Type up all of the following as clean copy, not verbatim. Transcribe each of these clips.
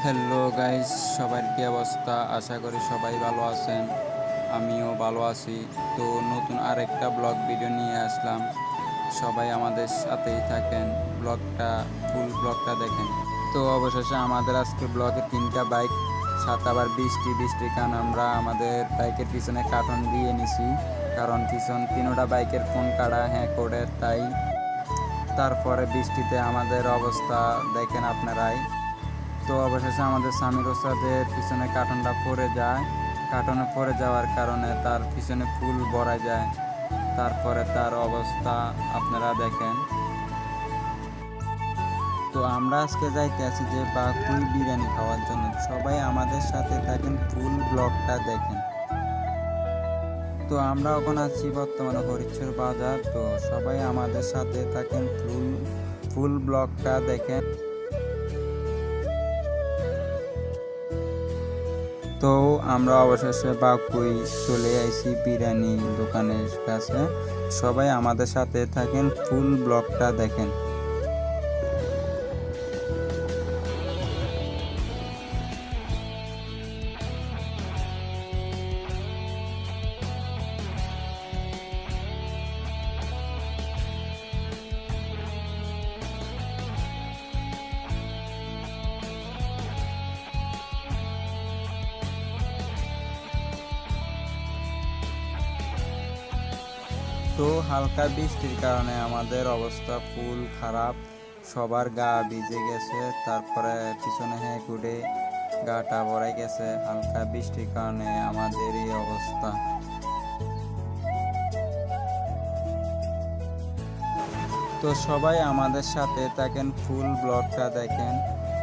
Hello guys, সবার কি অবস্থা? আশা করি সবাই ভালো আছেন। আমিও ভালো আছি। তো নতুন আরেকটা ব্লগ ভিডিও নিয়ে আসলাম। সবাই আমাদের সাথেই থাকেন, ফুল ব্লগটা দেখেন। তো অবশেষে আমাদের আজকে ব্লগে 3টা বাইক, সাথে আবার বৃষ্টির কারণে আমরা আমাদের বাইকের পিছনে কার্টন দিয়ে নিছি, কারণ পিছন 3টা বাইকের ফোন কাটা করে তাই। তারপরে বৃষ্টিতে আমাদের অবস্থা দেখেন আপনারাই। তো অবশেষে আমাদের সামির ওস্তাদের পিছনে কার্টনটা পড়ে যায়। কার্টনে পড়ে যাওয়ার কারণে তার পিছনে ফুল ভরা যায়। তারপরে তার অবস্থা আপনারা দেখেন। তো আমরা আজকে যাইতে আছি যে বাকুই বিরিয়ানি খাওয়ার জন্য। সবাই আমাদের সাথে থাকেন, ফুল ব্লগটা দেখেন। তো আমরা এখন আছি বর্তমানে হরিচ্ছর বাজার। তো সবাই আমাদের সাথে থাকেন, ফুল ব্লগটা দেখেন। তো আমরা অবশেষে বাকুই চলে আইছি বিরিয়ানি দোকানের কাছে। সবাই আমাদের সাথে থাকেন, ফুল ব্লগটা দেখেন। তো হালকা বৃষ্টির কারণে আমাদের অবস্থা ফুল খারাপ, সবার গা ভিজে গেছে। তারপরে পিছনে ঘুরে গাটা ভরে গেছে। হালকা বৃষ্টির কারণে আমাদের এই অবস্থা। তো সবাই আমাদের সাথে থাকেন, ফুল ব্লগটা দেখেন।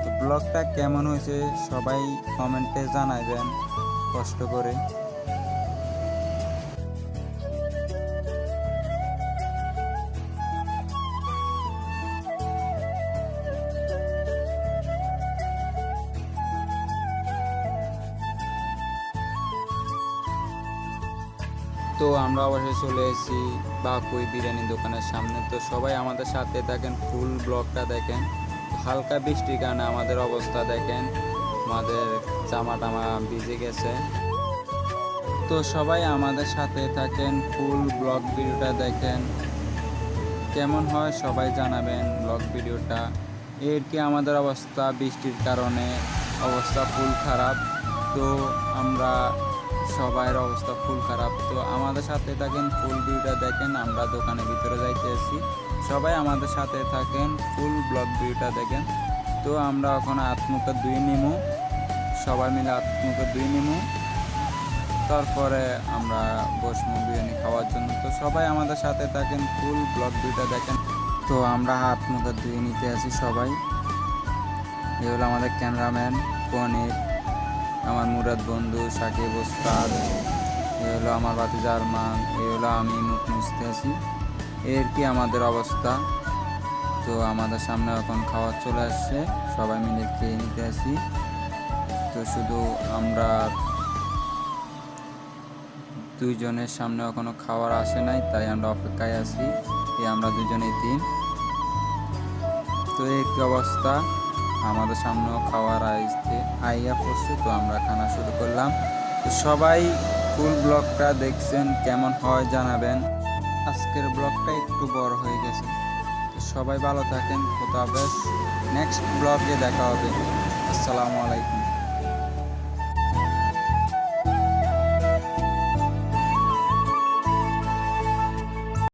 তো ব্লগটা কেমন হয়েছে সবাই কমেন্টে জানাবেন কষ্ট করে। তো আমরা অবশ্যই চলে এসেছি বাকুই বিরিয়ানি দোকানের সামনে। তো সবাই আমাদের সাথে থাকেন, ফুল ব্লগটা দেখেন। হালকা বৃষ্টির কারণে আমাদের অবস্থা দেখেন, আমাদের জামা টামা ভিজে গেছে। তো সবাই আমাদের সাথে থাকেন, ফুল ব্লগ ভিডিওটা দেখেন। কেমন হয় সবাই জানাবেন ব্লগ ভিডিওটা। এর কি আমাদের অবস্থা বৃষ্টির কারণে অবস্থা ফুল খারাপ। তো আমরা সবার অবস্থা ফুল খারাপ। তো আমাদের সাথে থাকেন, ফুল ভিডিওটা দেখেন। আমরা দোকানের ভিতরে যাইতে আসি, সবাই আমাদের সাথে থাকেন, ফুল ব্লগ ভিডিওটা দেখেন। তো আমরা এখন হাত মুখে ধুয়ে নিমু, সবাই মিলে হাত মুখে ধুয়ে নিমু। তারপরে আমরা বসমু বিরিয়ানি খাওয়ার জন্য। তো সবাই আমাদের সাথে থাকেন, ফুল ব্লগ ভিডিওটা দেখেন। তো আমরা হাত মুখে ধুয়ে নিতে আসি সবাই। এ হলো আমাদের ক্যামেরাম্যান পনির, আমার মুরাদ বন্ধু সাকিব ওস্তাদ, এ হলো আমার ভাতিজা আরমান, এ হলো আমি মুখ মুছতে আছি। এর কি আমাদের অবস্থা। তো আমাদের সামনে এখন খাওয়া চলে আসছে, সবাই মিলে খেয়ে নিতে আসি। তো শুধু আমরা দুইজনের সামনে এখনো খাবার আসে নাই, তাই আমরা অপেক্ষায় আছি। আমরা দুজনেই টিম। তো এই কি অবস্থা, আমাদের সামনেও খাওয়ার আইয়া পড়ছে। তো আমরা খানা শুরু করলাম। তো সবাই ফুল ব্লগটা দেখছেন, কেমন হয় জানাবেন। আজকের ব্লগটা একটু বড় হয়ে গেছে। তো সবাই ভালো থাকেন, খোদা হাফেজ। নেক্সট ব্লগে দেখা হবে। আসসালামু আলাইকুম।